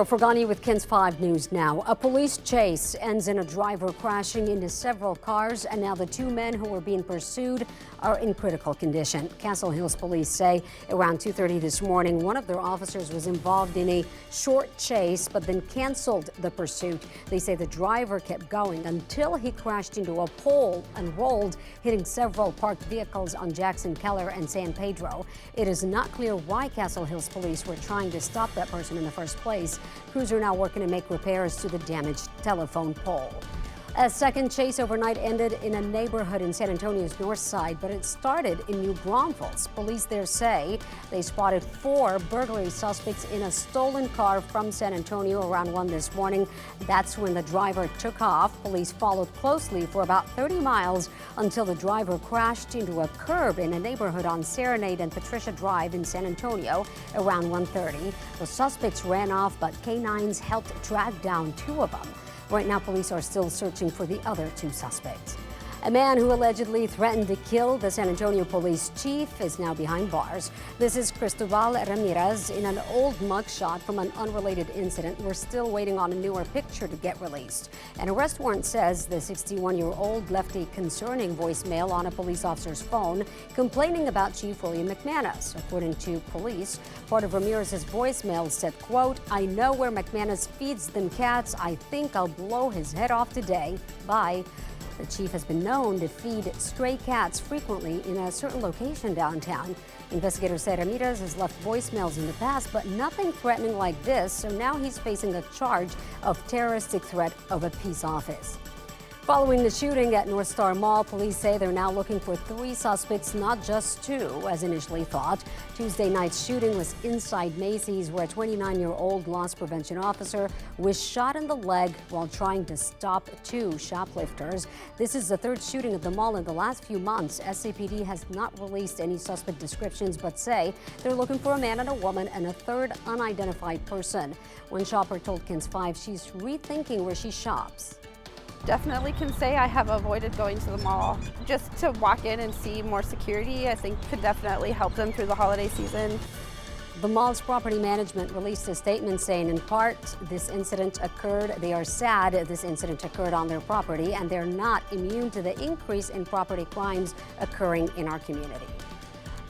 Fergani with KENS 5 News now. A police chase ends in a driver crashing into several cars, and now the two men who were being pursued are in critical condition. Castle Hills police say around 2:30 this morning, one of their officers was involved in a short chase, but then canceled the pursuit. They say the driver kept going until he crashed into a pole and rolled, hitting several parked vehicles on Jackson, Keller, and San Pedro. It is not clear why Castle Hills police were trying to stop that person in the first place. Crews are now working to make repairs to the damaged telephone pole. A second chase overnight ended in a neighborhood in San Antonio's north side, but it started in New Braunfels. Police there say they spotted 4 burglary suspects in a stolen car from San Antonio around 1 this morning. That's when the driver took off. Police followed closely for about 30 miles until the driver crashed into a curb in a neighborhood on Serenade and Patricia Drive in San Antonio around 1:30. The suspects ran off, but canines helped drag down 2 of them. Right now, police are still searching for the other 2 suspects. A man who allegedly threatened to kill the San Antonio police chief is now behind bars. This is Cristobal Ramirez in an old mugshot from an unrelated incident. We're still waiting on a newer picture to get released. An arrest warrant says the 61-year-old left a concerning voicemail on a police officer's phone complaining about Chief William McManus. According to police, part of Ramirez's voicemail said, quote, "I know where McManus feeds them cats. I think I'll blow his head off today. Bye." The chief has been known to feed stray cats frequently in a certain location downtown. Investigators say Ramirez has left voicemails in the past, but nothing threatening like this, so now he's facing a charge of terroristic threat of a peace office. Following the shooting at North Star Mall, police say they're now looking for 3 suspects, not just 2, as initially thought. Tuesday night's shooting was inside Macy's, where a 29-year-old loss prevention officer was shot in the leg while trying to stop 2 shoplifters. This is the 3rd shooting at the mall in the last few months. SAPD has not released any suspect descriptions, but say they're looking for a man and a woman and a 3rd unidentified person. One shopper told KENS 5 she's rethinking where she shops. Definitely can say I have avoided going to the mall. Just to walk in and see more security, I think could definitely help them through the holiday season. The mall's property management released a statement saying, in part, this incident occurred. They are sad this incident occurred on their property, and they're not immune to the increase in property crimes occurring in our community.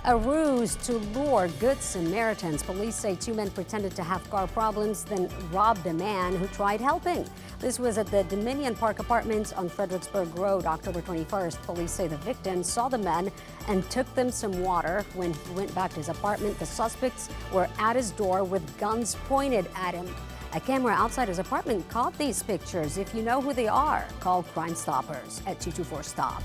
A ruse to lure good Samaritans. Police say 2 men pretended to have car problems, then robbed a man who tried helping. This was at the Dominion Park Apartments on Fredericksburg Road, October 21st. Police say the victim saw the men and took them some water. When he went back to his apartment, the suspects were at his door with guns pointed at him. A camera outside his apartment caught these pictures. If you know who they are, call Crime Stoppers at 224-STOP.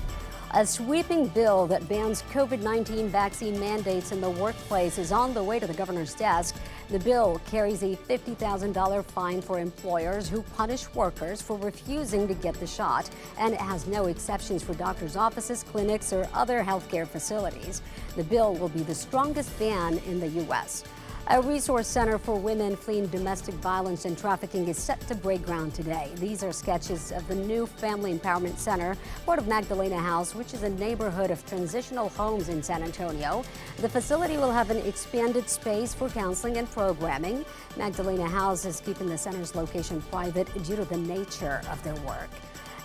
A sweeping bill that bans COVID-19 vaccine mandates in the workplace is on the way to the governor's desk. The bill carries a $50,000 fine for employers who punish workers for refusing to get the shot, and it has no exceptions for doctors' offices, clinics, or other healthcare facilities. The bill will be the strongest ban in the U.S. A resource center for women fleeing domestic violence and trafficking is set to break ground today. These are sketches of the new Family Empowerment Center, part of Magdalena House, which is a neighborhood of transitional homes in San Antonio. The facility will have an expanded space for counseling and programming. Magdalena House is keeping the center's location private due to the nature of their work.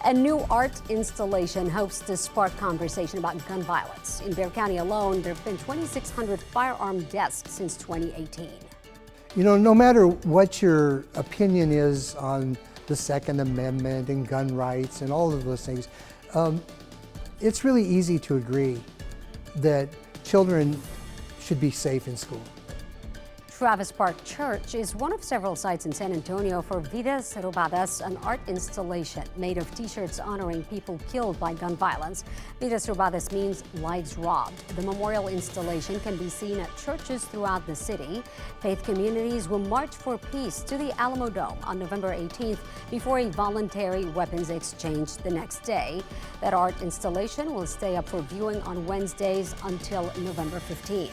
A new art installation hopes to spark conversation about gun violence. In Bexar County alone, there have been 2,600 firearm deaths since 2018. You know, no matter what your opinion is on the Second Amendment and gun rights and all of those things, it's really easy to agree that children should be safe in school. Travis Park Church is one of several sites in San Antonio for Vidas Robadas, an art installation made of t-shirts honoring people killed by gun violence. Vidas Robadas means lives robbed. The memorial installation can be seen at churches throughout the city. Faith communities will march for peace to the Alamo Dome on November 18th before a voluntary weapons exchange the next day. That art installation will stay up for viewing on Wednesdays until November 15th.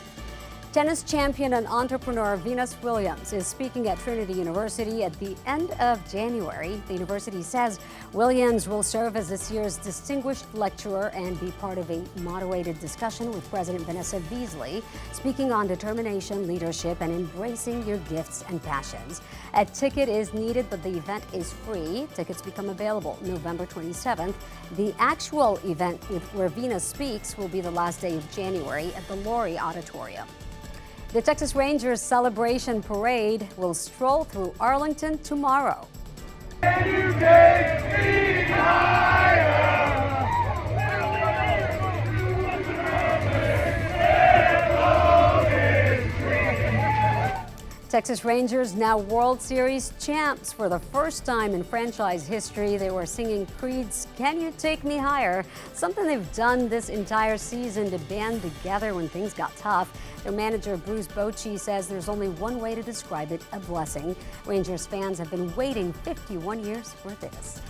Tennis champion and entrepreneur Venus Williams is speaking at Trinity University at the end of January. The university says Williams will serve as this year's distinguished lecturer and be part of a moderated discussion with President Vanessa Beasley, speaking on determination, leadership, and embracing your gifts and passions. A ticket is needed, but the event is free. Tickets become available November 27th. The actual event where Venus speaks will be the last day of January at the Laurie Auditorium. The Texas Rangers Celebration Parade will stroll through Arlington tomorrow. Can you take me higher? Texas Rangers now World Series champs. For the first time in franchise history, they were singing Creed's "Can You Take Me Higher," something they've done this entire season to band together when things got tough. Their manager Bruce Bochy says there's only one way to describe it: a blessing. Rangers fans have been waiting 51 years for this.